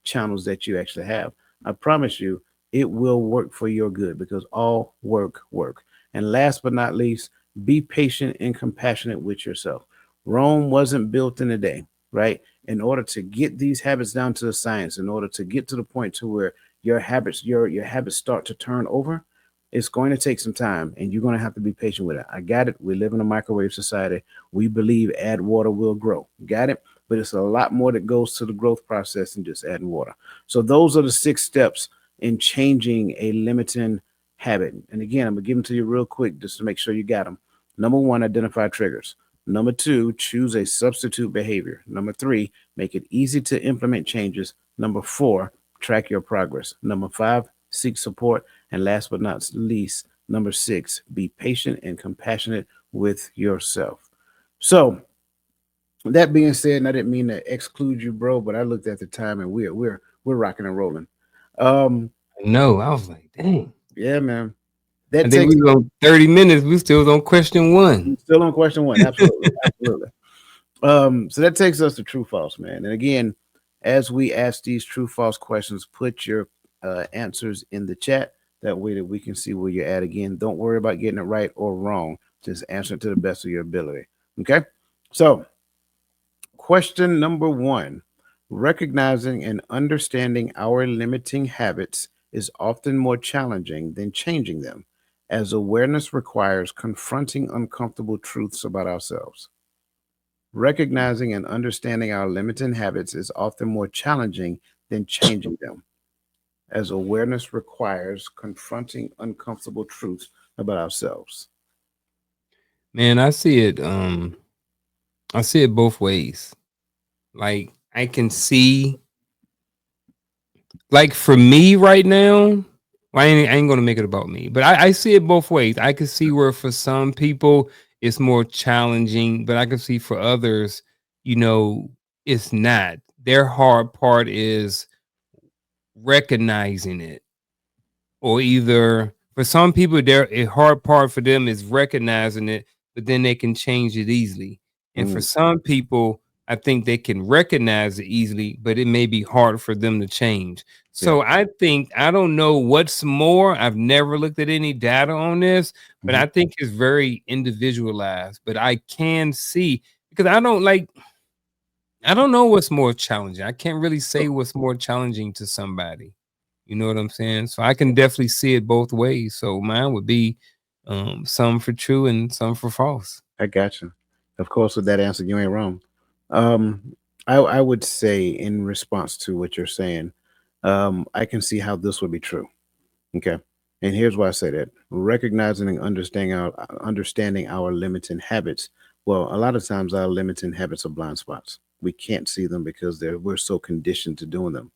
channels that you actually have. I promise you, it will work for your good because all work. And last but not least, be patient and compassionate with yourself. Rome wasn't built in a day, right? In order to get these habits down to the science, in order to get to the point to where your habits start to turn over, it's going to take some time, and you're going to have to be patient with it. I got it. We live in a microwave society. We believe add water will grow. Got it? But it's a lot more that goes to the growth process than just adding water. So those are the 6 steps in changing a limiting habit. And again, I'm gonna give them to you real quick just to make sure you got them. Number one, identify triggers. Number two, choose a substitute behavior. Number three, make it easy to implement changes. Number four, track your progress. Number five, seek support. And last but not least, number six, be patient and compassionate with yourself. So, that being said, and I didn't mean to exclude you, bro, but I looked at the time and we're rocking and rolling. Um, No, I was like, dang. yeah, man. I That think takes we was on 30 minutes. We still was on question one. still on question one. Absolutely, absolutely. So that takes us to true false, man. And again, as we ask these true false questions, put your answers in the chat. That way that we can see where you're at. Again, don't worry about getting it right or wrong. Just answer it to the best of your ability. Okay. So question number one, recognizing and understanding our limiting habits is often more challenging than changing them, as awareness requires confronting uncomfortable truths about ourselves. Recognizing and understanding our limiting habits is often more challenging than changing them, as awareness requires confronting uncomfortable truths about ourselves. Man, I see it both ways. Like I can see, like for me right now, well, I ain't gonna make it about me, but I see it both ways. I can see where for some people it's more challenging, but I can see for others, you know, it's not. Their hard part is recognizing it, or either for some people, their a hard part for them is recognizing it, but then they can change it easily. And for Mm, some people, I think they can recognize it easily, but it may be hard for them to change. yeah. So I think I don't know what's more. I've never looked at any data on this, but Mhm. I think it's very individualized. But I can see because I don't know what's more challenging. I can't really say what's more challenging to somebody. You know what I'm saying? So I can definitely see it both ways. So mine would be some for true and some for false. I got you. Of course, with that answer, you ain't wrong. Um, I would say, in response to what you're saying, I can see how this would be true. Okay. And here's why I say that: recognizing and understanding our limiting habits. Well, a lot of times our limiting habits are blind spots. We can't see them because we're so conditioned to doing them.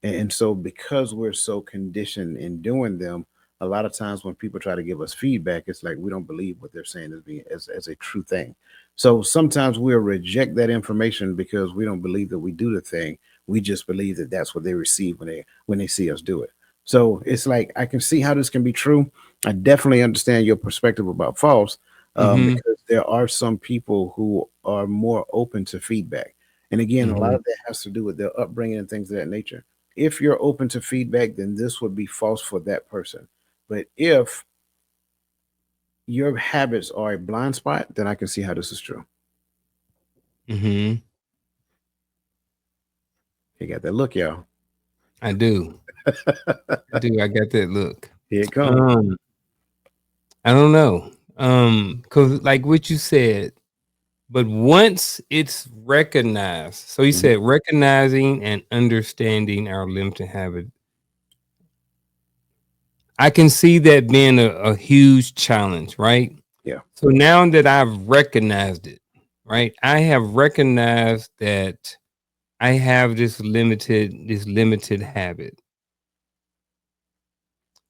And so, because we're so conditioned in doing them, a lot of times when people try to give us feedback, it's like we don't believe what they're saying as a true thing. So sometimes we'll reject that information because we don't believe that we do the thing. We just believe that that's what they receive when they see us do it. So it's like I can see how this can be true. I definitely understand your perspective about false, Mm-hmm. because there are some people who are more open to feedback, and again, a lot Mm-hmm. of that has to do with their upbringing and things of that nature. If you're open to feedback, then this would be false for that person. But if your habits are a blind spot, then I can see how this is true. Mm-hmm. You got that look, y'all. I do. I do. I got that look. Here it comes. Um, I don't know. Cause like what you said, but once it's recognized, so you Mhm. said recognizing and understanding our limiting habit. I can see that being a huge challenge, right? Yeah. So now that I've recognized it, right? I have recognized that I have this limited habit.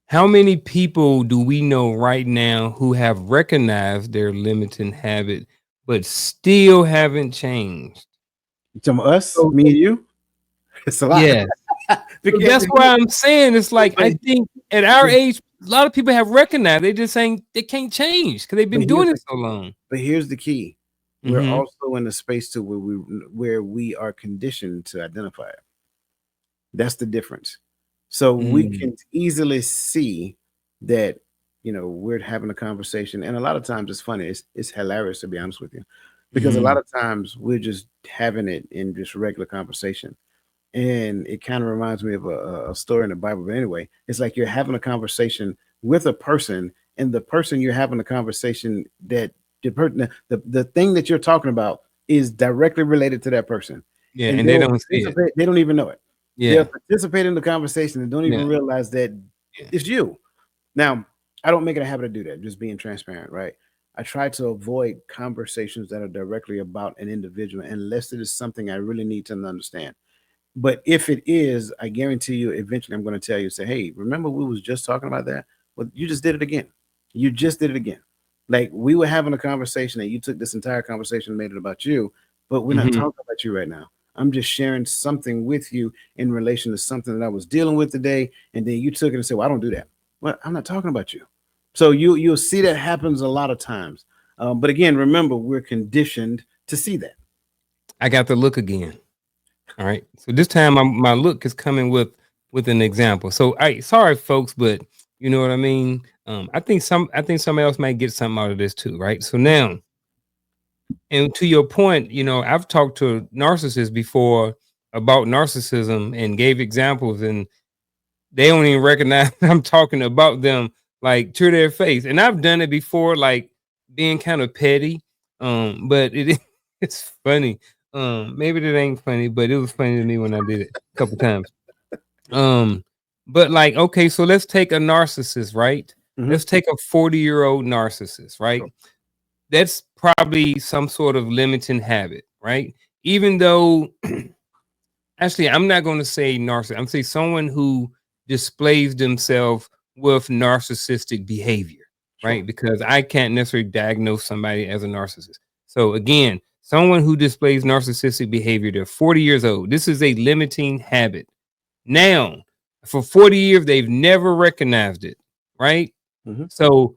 How many people do we know right now who have recognized their limiting habit but still haven't changed? Some of us, So me and you, it's a lot. yes. So Because that's why I'm saying it's like but, I think at our but age, a lot of people have recognized they just saying they can't change because they've but been here's doing the it so long. but here's the key. We're Mhm. also in a space to where we are conditioned to identify it. That's the difference. So we Mm. can easily see that, we're having a conversation, and a lot of times it's funny. It's hilarious, to be honest with you, because a lot Mhm. of times we're just having it in just regular conversation, and it kind of reminds me of a story in the Bible. But anyway, it's like you're having a conversation with a person, and the person you're having a conversation that the thing that you're talking about is directly related to that person, Yeah, and and they don't see it. they don't even know it. They'll Yeah. participate in the conversation and don't Yeah. even realize that Yeah. it's you. Now, I don't make it a habit to do that. Just being transparent, right? I try to avoid conversations that are directly about an individual unless it is something I really need to understand. But if it is, I guarantee you, eventually I'm going to tell you, say, hey, remember we was just talking about that? Well, you just did it again. You just did it again. Like we were having a conversation and you took this entire conversation and made it about you, but we're not Mhm. talking about you right now. I'm just sharing something with you in relation to something that I was dealing with today. And then you took it and said, well, I don't do that. Well, I'm not talking about you. So you'll see that happens a lot of times. But again, remember, we're conditioned to see that. I got the look again. All right. So this time my look is coming with an example. So I sorry folks, but you know what I mean? I think somebody else might get something out of this too, right? So now, and to your point, I've talked to narcissists before about narcissism and gave examples, and they don't even recognize I'm talking about them like to their face. And I've done it before, like being kind of petty. But it's funny. Maybe it ain't funny, but it was funny to me when I did it a couple times. Um, but like, okay, so let's take a narcissist, right? Hmm. Let's take a 40-year-old narcissist, right? Sure. That's probably some sort of limiting habit, right? Even though actually, I'm not going to say narcissist. I'm saying someone who displays themselves with narcissistic behavior, Sure. right? Because I can't necessarily diagnose somebody as a narcissist. So again, someone who displays narcissistic behavior, they're 40 years old. This is a limiting habit. Now, for 40 years, they've never recognized it, right? Hmm. So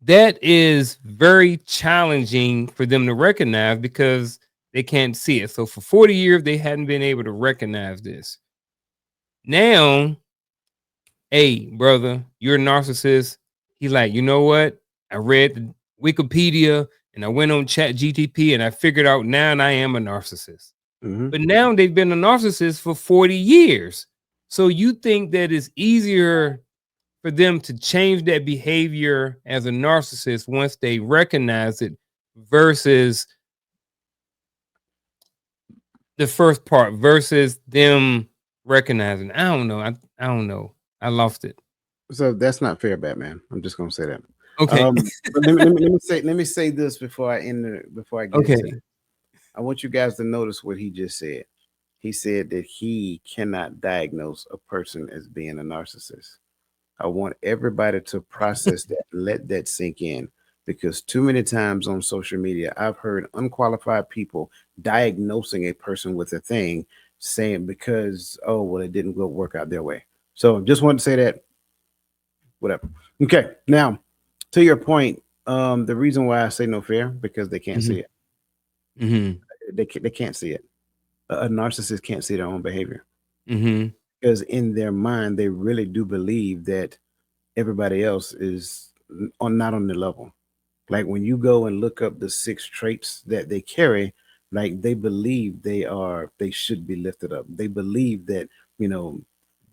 that is very challenging for them to recognize because they can't see it. So for 40 years, they hadn't been able to recognize this. Now, hey, brother, you're a narcissist. He's like, you know what? I read the Wikipedia and I went on Chat GTP and I figured out now I am a narcissist. Hmm. But now they've been a narcissist for 40 years. So you think that it's easier for them to change that behavior as a narcissist once they recognize it versus the first part versus them recognizing. I don't know. I don't know. I lost it. So that's not fair, Batman. I'm just gonna say that. Okay. But let me say this before before I get into Okay. that. I want you guys to notice what he just said. He said that he cannot diagnose a person as being a narcissist. I want everybody to process that and let that sink in because too many times on social media, I've heard unqualified people diagnosing a person with a thing saying because, oh, well, it didn't go work out their way. So just wanted to say that, whatever. Okay. Now, to your point, the reason why I say no fair because they can't Hmm. see it. Hmm. They can't see it. A narcissist can't see their own behavior Hmm. because in their mind they really do believe that everybody else is not on their level. Like when you go and look up the 6 traits that they carry, like they believe they should be lifted up. They believe that, you know,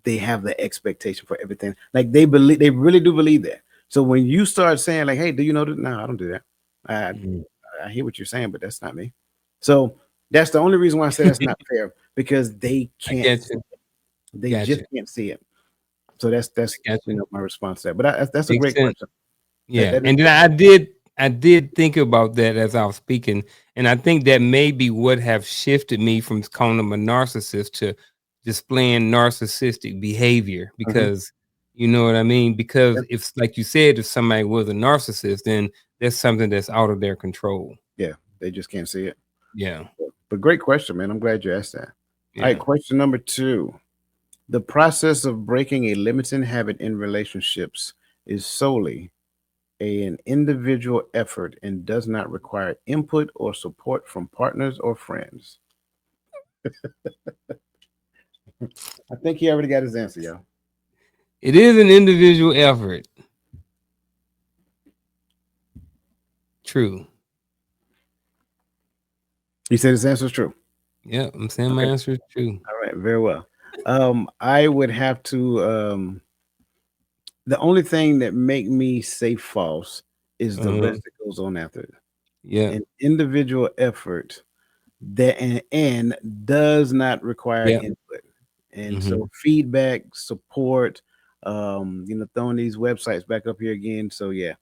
they have the expectation for everything. Like they really do believe that. So when you start saying like, hey, do you know that? No, I don't do that. I Hmm. I hear what you're saying, but that's not me. So that's the only reason why I say that's not fair because they I can't get see you. it. They Got just you. can't see it. So that's I got you. my response to that. But that's a Makes great sense. question. Yeah, That is and then I did think about that as I was speaking, and I think that maybe would have shifted me from calling him a narcissist to displaying narcissistic behavior mhm, because you know what I mean? yeah, Because if like you said, if somebody was a narcissist, then that's something that's out of their control. yeah, they just can't see it. Yeah, But great question, man. I'm glad you asked that. All right, yeah. question number two. The process of breaking a limiting habit in relationships is solely an individual effort and does not require input or support from partners or friends. I think he already got his answer, y'all. It is an individual effort. True. He said his answer is true. Yeah, I'm saying my Okay. answer is true. All right. Very well. I would have to. The only thing that make me say false is the Uh, rest that goes on after it. yeah, An individual effort that and does not require yeah. input. And so Hmm. feedback, support, throwing these websites back up here again. So yeah,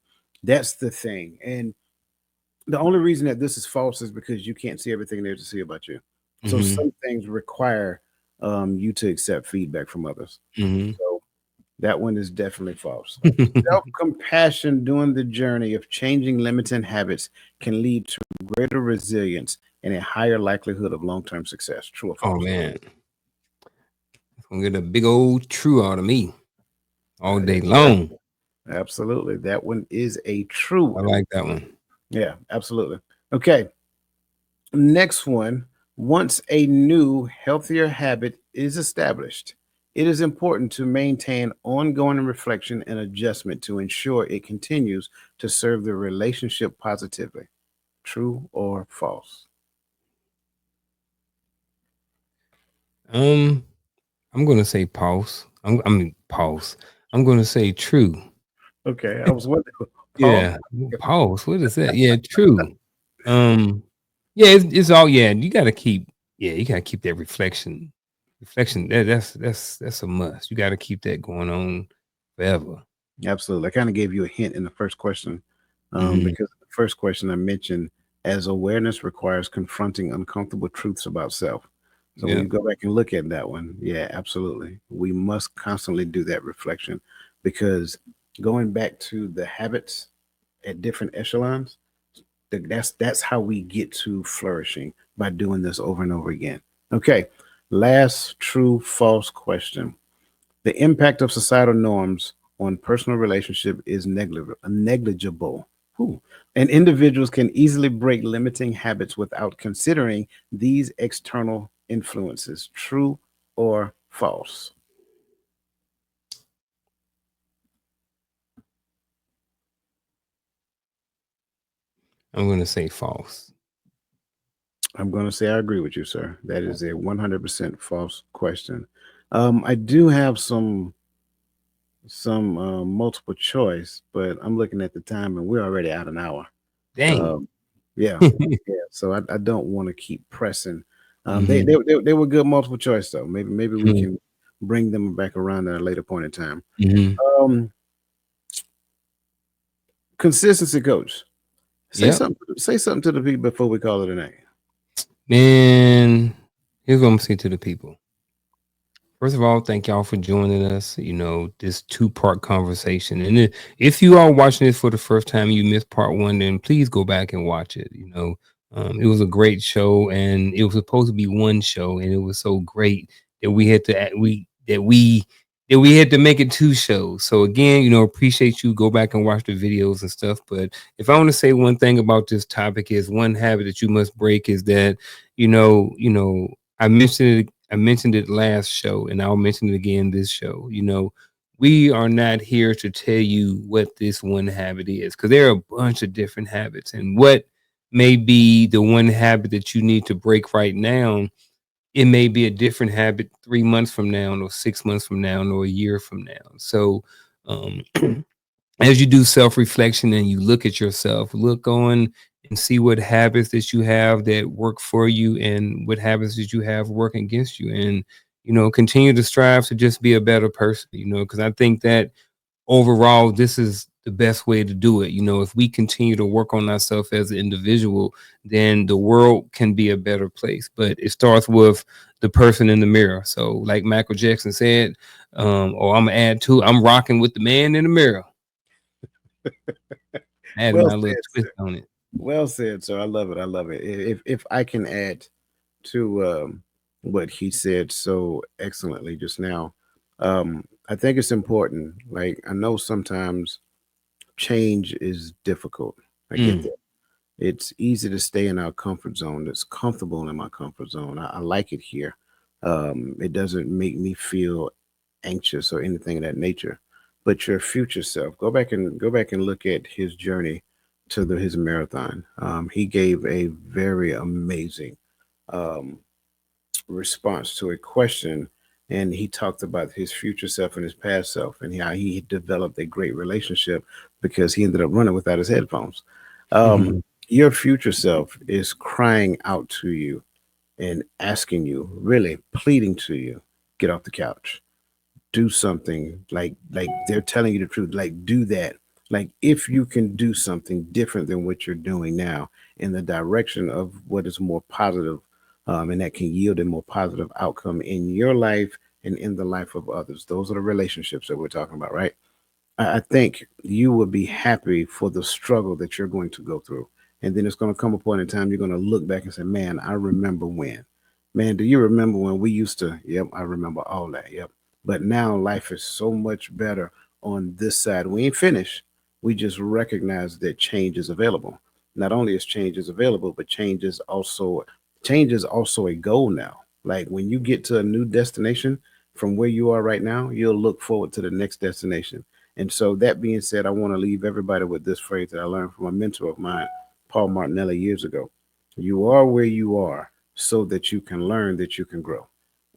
that's the thing. And the only reason that this is false is because you can't see everything there to see about you. So Hmm. some things require you to accept feedback from others. Hmm. So that one is definitely false. Self compassion during the journey of changing limiting habits can lead to greater resilience and a higher likelihood of long term success. True or Oh false? man, it's gonna get a big old true out of me all day Yes, sir. long. Absolutely. That one is a true I one. like that one. Yeah, absolutely. Okay. Next one. Once a new, healthier habit is established, it is important to maintain ongoing reflection and adjustment to ensure it continues to serve the relationship positively. True or false? Um, I'm gonna say pause. I mean pause. I'm gonna say true. Okay, I was wondering. Pause. Yeah, pause. What is that? Yeah, true. Um, yeah, it's all yeah. You gotta keep that reflection. Reflection. That's a must. You gotta keep that going on forever. Absolutely. I kind of gave you a hint in the first question Hmm. because the first question I mentioned as awareness requires confronting uncomfortable truths about self. So when Yeah. you go back and look at that one, yeah, absolutely. We must constantly do that reflection because going back to the habits at different echelons, that's how we get to flourishing by doing this over and over again. Okay, last true false question. The impact of societal norms on personal relationship is negligible. Whew. And individuals can easily break limiting habits without considering these external influences. True or false? I'm gonna say false. I'm going to say I agree with you, sir. That is a 100% false question. I do have some multiple choice, but I'm looking at the time and we're already out an hour. Dang. Um, yeah, yeah. So I don't want to keep pressing. They, Hmm. they they they were good multiple choice though. Maybe we can bring them back around at a later point in time. Hmm. Um, Consistency coach. Yep. Say something to the people before we call it a night. Man, here's what I'm saying to the people. First of all, thank y'all for joining us. This two-part conversation. And if you are watching this for the first time, you missed part one, then please go back and watch it. It was a great show, and it was supposed to be one show, and it was so great that we had to act- we that we had to make it two shows. So again, appreciate you. Go back and watch the videos and stuff. But if I want to say one thing about this topic, is one habit that you must break is that I mentioned it last show, and I'll mention it again this show. We are not here to tell you what this one habit is, because there are a bunch of different habits, and what may be the one habit that you need to break right now, it may be a different habit 3 months from now, or 6 months from now, or a year from now. So, um, as you do self reflection and you look at yourself, look on and see what habits that you have that work for you and what habits that you have working against you. And continue to strive to just be a better person, because I think that overall this is the best way to do it. If we continue to work on ourselves as an individual, then the world can be a better place, but it starts with the person in the mirror. So like Michael Jackson said, or I'm gonna add to, I'm rocking with the man in the mirror. Add Well my little said, twist sir. on it. Well said, sir. I love it. I love it. If I can add to what he said so excellently just now, I think it's important. Like I know sometimes change is difficult. I get Mm, that. It's easy to stay in our comfort zone. It's comfortable in my comfort zone. I like it here. It doesn't make me feel anxious or anything of that nature. But your future self, go back and look at his journey to his marathon. He gave a very amazing um, response to a question, and he talked about his future self and his past self, and how he developed a great relationship because he ended up running without his headphones. Um, mhm, your future self is crying out to you and asking you, really pleading to you, get off the couch, do something. Like they're telling you the truth, like do that. Like if you can do something different than what you're doing now in the direction of what is more positive, and that can yield a more positive outcome in your life and in the life of others. Those are the relationships that we're talking about, right? I think you will be happy for the struggle that you're going to go through. And then it's going to come a point in time you're going to look back and say, man, I remember when. Man, do you remember when we used to? Yep, I remember all that. Yep. But now life is so much better on this side. We ain't finished. We just recognize that change is available. Not only is change is available, but change is also a goal now. Like when you get to a new destination from where you are right now, you'll look forward to the next destination. And so, that being said, I want to leave everybody with this phrase that I learned from a mentor of mine, Paul Martinelli, years ago. You are where you are so that you can learn, that you can grow.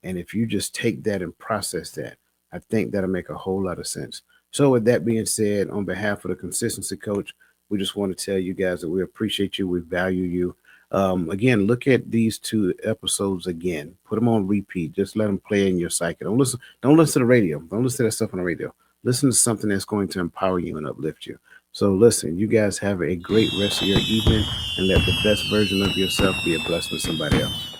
And if you just take that and process that, I think that'll make a whole lot of sense. So, with that being said, on behalf of the Consistency Coach, we just want to tell you guys that we appreciate you, we value you. Again, look at these two episodes again. Put them on repeat. Just let them play in your psyche. Don't listen. Don't listen to the radio. Don't listen to that stuff on the radio. Listen to something that's going to empower you and uplift you. So, listen. You guys have a great rest of your evening, and let the best version of yourself be a blessing to somebody else.